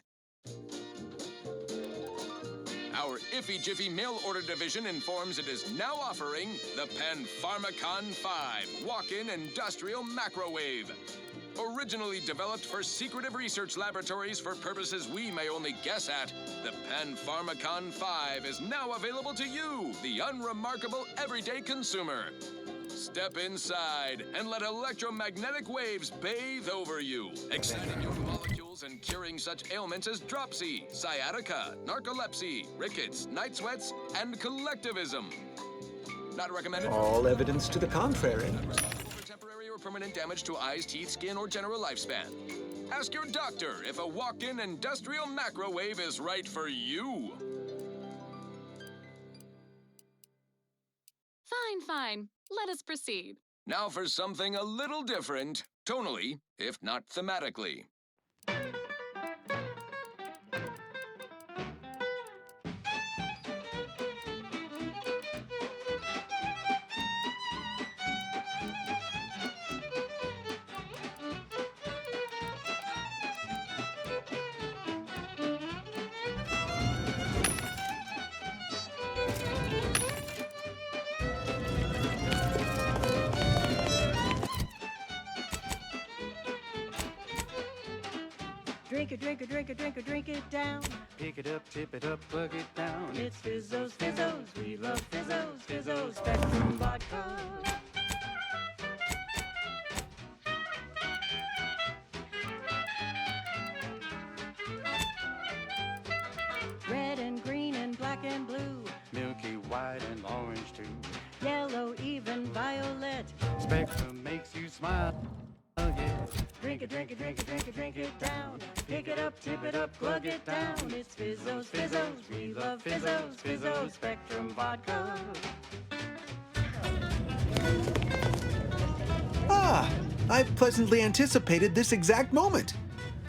Speaker 4: Our Iffy Jiffy mail order division informs it is now offering the Pan-Pharmacon 5 walk-in industrial macrowave. Originally developed for secretive research laboratories for purposes we may only guess at, the Pan-Pharmacon 5 is now available to you, the unremarkable everyday consumer. Step inside and let electromagnetic waves bathe over you, exciting your molecules and curing such ailments as dropsy, sciatica, narcolepsy, rickets, night sweats, and collectivism. Not recommended.
Speaker 13: All evidence to the contrary.
Speaker 4: For temporary or permanent damage to eyes, teeth, skin, or general lifespan. Ask your doctor if a walk-in industrial macrowave is right for you.
Speaker 15: Fine. Let us proceed.
Speaker 4: Now for something a little different, tonally, if not thematically.
Speaker 17: Drink it down. Pick it up, tip it up, plug it down. It's Fizzos, we love Fizzos, Spectrum Vodka. Red and green and black and blue. Milky white and orange too. Yellow, even violet. Spectrum makes you smile. Oh yeah. Drink it down. Pick it up, tip it up, plug it down. It's Fizzos, we love Fizzos, Spectrum Vodka.
Speaker 23: Ah, I pleasantly anticipated this exact moment.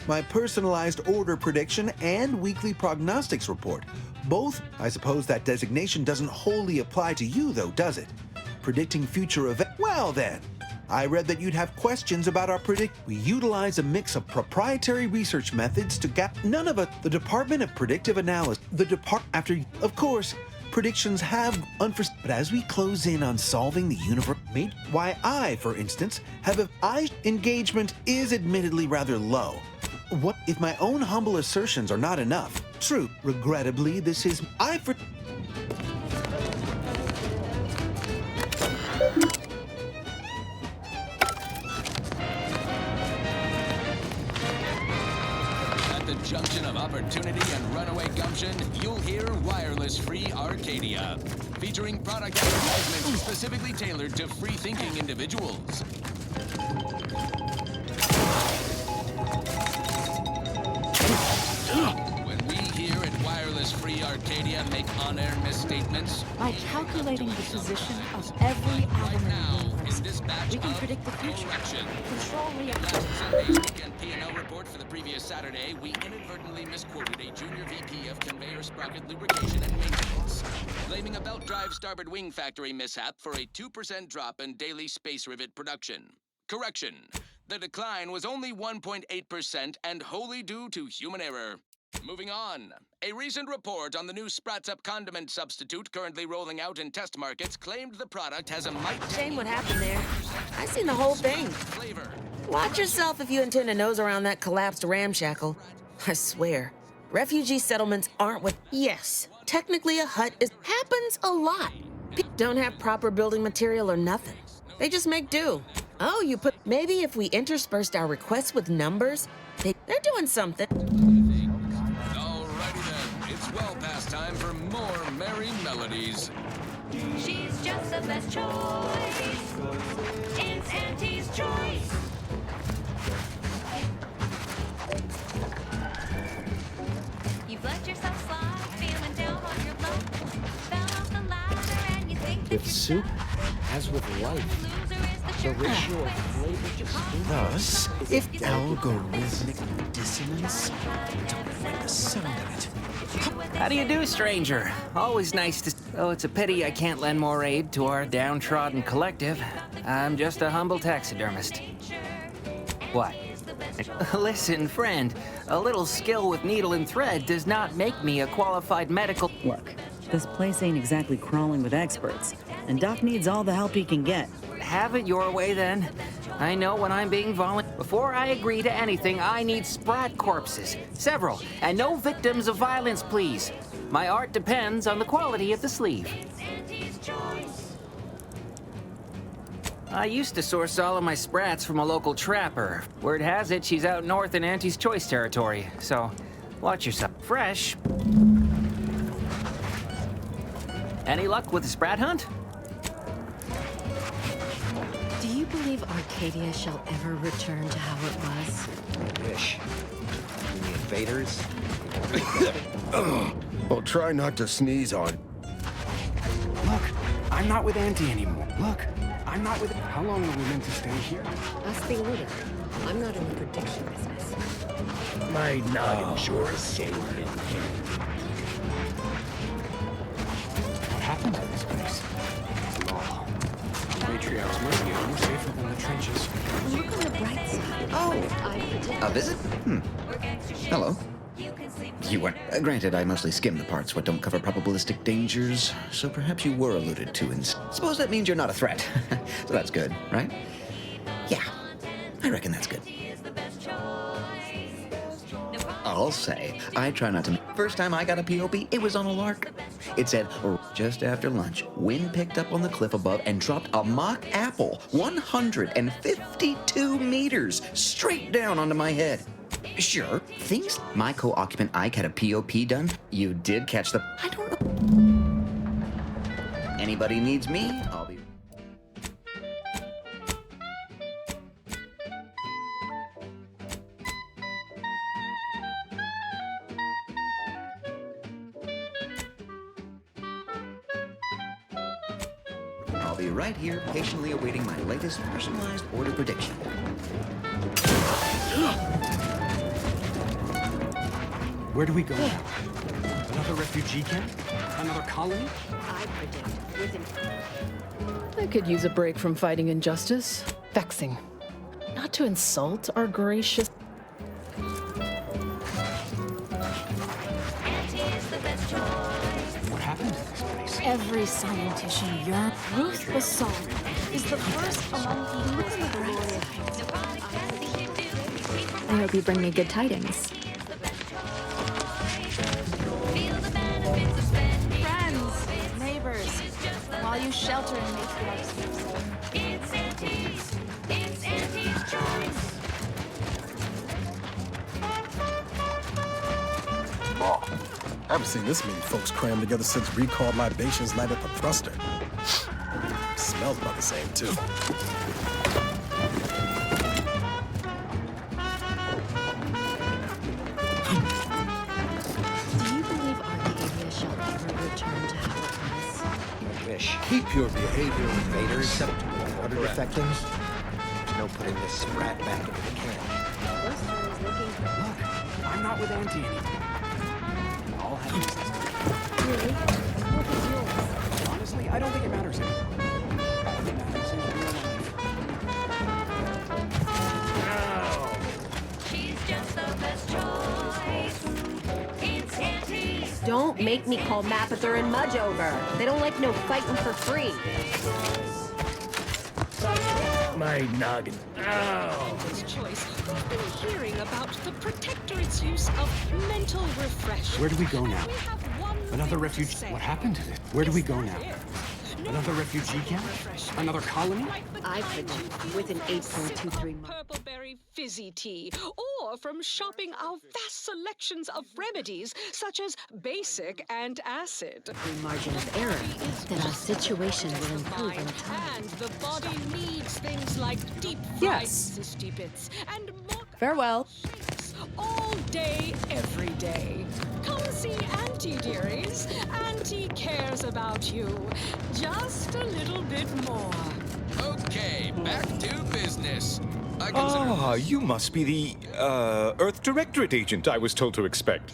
Speaker 23: My personalized order prediction and weekly prognostics report. Both, I suppose that designation doesn't wholly apply to you though, does it? Predicting future events. Well then. I read that you'd have questions about our We utilize a mix of proprietary research methods to none of it. The Department of Predictive Analysis. Of course, predictions have but as we close in on solving the universe, why I, for instance, engagement is admittedly rather low. What if my own humble assertions are not enough? True, regrettably, this is
Speaker 4: junction of opportunity and runaway gumption, you'll hear Wireless-Free Arcadia, featuring product advertisements specifically tailored to free-thinking individuals. When we here at Wireless-Free Arcadia make on-air misstatements,
Speaker 11: by calculating the position of every atom in the universe, we can predict the future, control reality.
Speaker 4: Last Sunday's weekend P&L report for the previous Saturday, we inadvertently misquoted a junior VP of conveyor sprocket lubrication and maintenance, blaming a belt drive starboard wing factory mishap for a 2% drop in daily space rivet production. Correction. The decline was only 1.8% and wholly due to human error. Moving on. A recent report on the new Sprats Up condiment substitute currently rolling out in test markets claimed the product has a
Speaker 24: Shame what happened there. I seen the whole thing. Watch yourself if you intend to nose around that collapsed ramshackle. I swear, refugee settlements aren't what... Yes, technically a hut happens a lot. People don't have proper building material or nothing. They just make do. Oh, maybe if we interspersed our requests with numbers, they're doing something.
Speaker 4: Alrighty then, it's well past time for more merry melodies.
Speaker 17: She's just the best choice. It's Auntie's choice.
Speaker 1: With soup, as with life, the ratio of flavor just...
Speaker 5: Thus, if algorithmic dissonance, don't like the sound of it.
Speaker 8: How do you do, stranger? Always nice to... Oh, it's a pity I can't lend more aid to our downtrodden collective. I'm just a humble taxidermist. What? Listen, friend, a little skill with needle and thread does not make me a qualified medical...
Speaker 6: Look, this place ain't exactly crawling with experts, and Doc needs all the help he can get.
Speaker 8: Have it your way, then. I know when I'm being Before I agree to anything, I need sprat corpses. Several, and no victims of violence, please. My art depends on the quality of the sleeve. I used to source all of my sprats from a local trapper. Word has it, she's out north in Auntie's Choice territory, so watch yourself. Fresh. Any luck with the sprat hunt?
Speaker 12: Do you believe Arcadia shall ever return to how it was?
Speaker 5: I wish. The invaders?
Speaker 14: Well, try not to sneeze on.
Speaker 1: Look, I'm not with Auntie anymore. Look, I'm not with... How long are we meant to stay here?
Speaker 12: Ask the order. I'm not in the prediction business.
Speaker 1: My noggin sure is safe. What happened to this place? Law. Matriarchs might be more safer than the trenches.
Speaker 12: Look on the bright side. Oh, I predict.
Speaker 5: A visit? Hello. You weren't. Granted, I mostly skim the parts what don't cover probabilistic dangers, so perhaps you were alluded to in... Suppose that means you're not a threat. So that's good, right? Yeah, I reckon that's good. I'll say, I try not to... First time I got a POP, it was on a lark. It said, just after lunch, wind picked up on the cliff above and dropped a mock apple 152 meters straight down onto my head. Sure, things... My co-occupant Ike had a POP done. You did catch the... I don't know. Anybody needs me, I'll be... I'll be right here, patiently awaiting my latest personalized order prediction.
Speaker 1: Where do we go now? Another refugee camp? Another colony?
Speaker 12: I predict within...
Speaker 25: I could use a break from fighting injustice. Vexing. Not to insult our gracious...
Speaker 1: What happened to this place?
Speaker 11: Every scientician yearns. Ruth Basalt is the first among equals on the bright side.
Speaker 20: I hope you bring me good tidings.
Speaker 11: Friends, neighbors, while you shelter in matriarch's space.
Speaker 14: Oh, I haven't seen this many folks crammed together since recalled libations night at the thruster. Smells about the same, too.
Speaker 5: Keep your behavior, invaders. Acceptable order defectings. There's no putting this sprat back into the camp.
Speaker 1: Look, I'm not with Auntie anymore. I'll have business.
Speaker 12: Really? What is yours?
Speaker 1: Honestly, I don't think it matters anymore. All that matters is real life.
Speaker 12: She's just the best choice. It's Auntie. Don't make me call Mapother and Mudge over. They don't like no fighting for free.
Speaker 1: My noggin. Ow!
Speaker 3: This choice, we've been hearing about the Protectorate's use of mental refreshment.
Speaker 1: Where do we go now?
Speaker 3: We have one
Speaker 1: Another
Speaker 3: thing to
Speaker 1: refugee.
Speaker 3: say.
Speaker 1: What happened to this? Where do we go now? Another refugee camp? Another colony?
Speaker 12: I predict within 8.23 months.
Speaker 3: Purpleberry fizzy tea, or from shopping our vast selections of remedies such as basic and acid.
Speaker 12: The margin of error that our situation will improve in time.
Speaker 3: And the body needs things like deep fried
Speaker 6: Yes.
Speaker 3: cysty bits and more
Speaker 6: Farewell.
Speaker 3: shakes, all day, every day. Come see Auntie, dearies. Auntie cares about you just a little bit more.
Speaker 4: Okay, back to business.
Speaker 13: You must be the, Earth Directorate agent I was told to expect.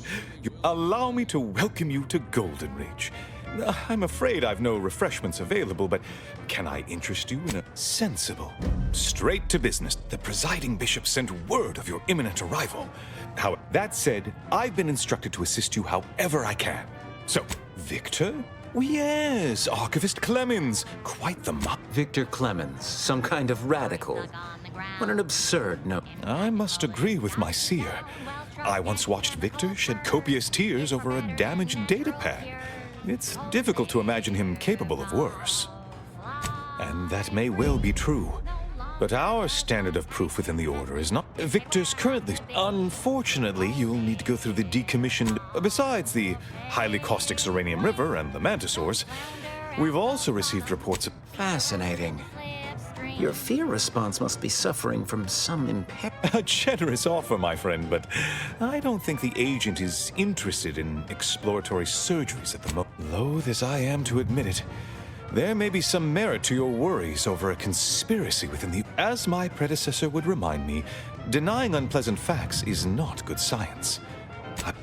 Speaker 13: Allow me to welcome you to Golden Ridge. I'm afraid I've no refreshments available, but can I interest you in a sensible, straight to business? The presiding bishop sent word of your imminent arrival. That said, I've been instructed to assist you however I can. So, Victor? Oh, yes, Archivist Clemens. Quite the
Speaker 8: Victor Clemens, some kind of radical. What an absurd note.
Speaker 13: I must agree with my seer. I once watched Victor shed copious tears over a damaged datapad. It's difficult to imagine him capable of worse. And that may well be true. But our standard of proof within the Order is not Victor's currently. Unfortunately, you'll need to go through the decommissioned. Besides the highly caustic Serenium River and the Mantisaurs, we've also received reports of.
Speaker 8: Fascinating. Your fear response must be suffering from some impair.
Speaker 13: A generous offer, my friend, but I don't think the agent is interested in exploratory surgeries at the moment. Loath as I am to admit it, there may be some merit to your worries over a conspiracy within the. As my predecessor would remind me, denying unpleasant facts is not good science.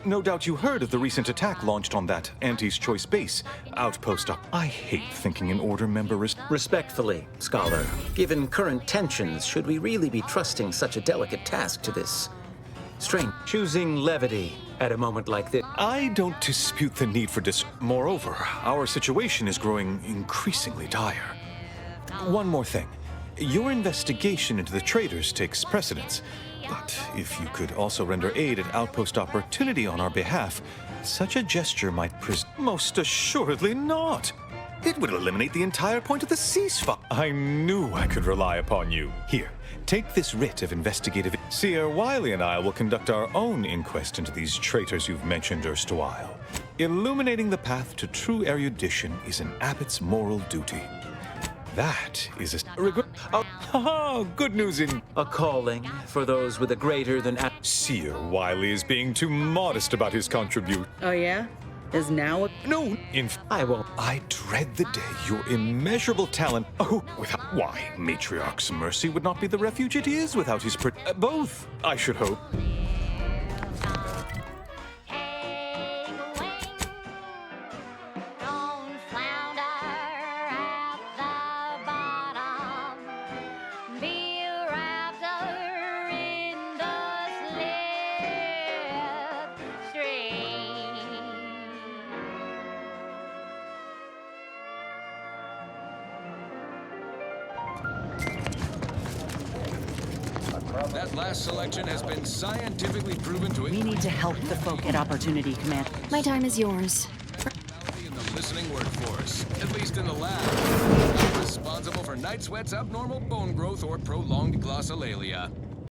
Speaker 13: No doubt you heard of the recent attack launched on that Auntie's Choice base, outpost up. I hate thinking an Order member is.
Speaker 8: Respectfully, Scholar, given current tensions, should we really be trusting such a delicate task to this strange? Choosing levity at a moment like this.
Speaker 13: I don't dispute the need for Moreover, our situation is growing increasingly dire. One more thing. Your investigation into the traitors takes precedence. But if you could also render aid at Outpost Opportunity on our behalf, such a gesture might Most assuredly not. It would eliminate the entire point of the ceasefire. I knew I could rely upon you. Here, take this writ of investigative. Seer Wiley and I will conduct our own inquest into these traitors you've mentioned erstwhile. Illuminating the path to true erudition is an abbot's moral duty. That is a good news in
Speaker 8: a calling for those with a greater than.
Speaker 13: Seer Wiley is being too modest about his contribution.
Speaker 6: Oh, yeah? Is now
Speaker 13: No,
Speaker 8: I won't.
Speaker 13: I dread the day your immeasurable talent. Without. Why, Matriarch's mercy would not be the refuge it is without his. Both, I should hope.
Speaker 4: That last selection has been scientifically proven to.
Speaker 6: We need to help the folk at Opportunity, Command.
Speaker 20: My time is yours.
Speaker 4: In the listening workforce, at least in the lab, responsible for night sweats, abnormal bone growth, or prolonged glossolalia.